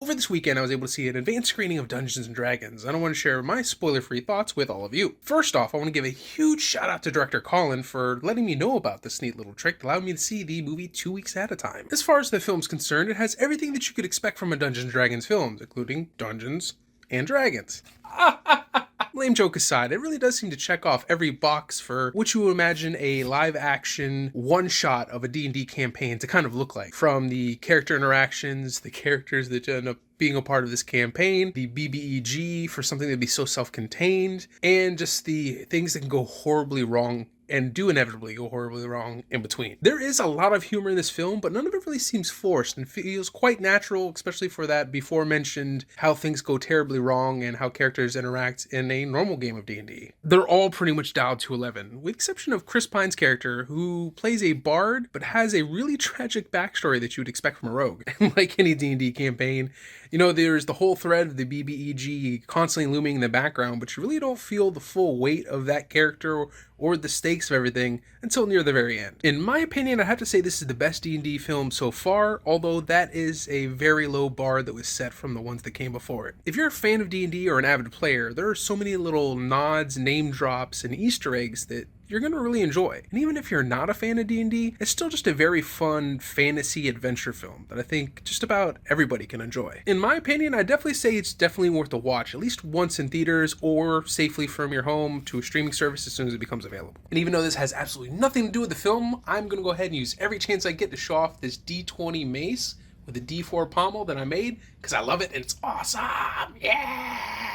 Over this weekend, I was able to see an advanced screening of Dungeons & Dragons, and I want to share my spoiler-free thoughts with all of you. First off, I want to give a huge shout out to director Colin for letting me know about this neat little trick that allowed me to see the movie 2 weeks at a time. As far as the film's concerned, it has everything that you could expect from a Dungeons & Dragons film, including Dungeons and Dragons. Lame joke aside, it really does seem to check off every box for what you would imagine a live-action one-shot of a D&D campaign to kind of look like. From the character interactions, the characters that end up being a part of this campaign, the BBEG for something that'd be so self-contained, and just the things that can go horribly wrong and do inevitably go horribly wrong in between. There is a lot of humor in this film, but none of it really seems forced and feels quite natural, especially for that before mentioned how things go terribly wrong and how characters interact in a normal game of D&D. They're all pretty much dialed to 11, with the exception of Chris Pine's character, who plays a bard, but has a really tragic backstory that you would expect from a rogue. Like any D&D campaign, there's the whole thread of the BBEG constantly looming in the background, but you really don't feel the full weight of that character or the stakes of everything until near the very end. In my opinion, I have to say this is the best D&D film so far, although that is a very low bar that was set from the ones that came before it. If you're a fan of D&D or an avid player, there are so many little nods, name drops, and Easter eggs that you're going to really enjoy. And even if you're not a fan of D&D, it's still just a very fun fantasy adventure film that I think just about everybody can enjoy. In my opinion, I definitely say it's definitely worth a watch, at least once in theaters or safely from your home to a streaming service as soon as it becomes available. And even though this has absolutely nothing to do with the film, I'm going to go ahead and use every chance I get to show off this D20 mace with a D4 pommel that I made because I love it and it's awesome. Yeah!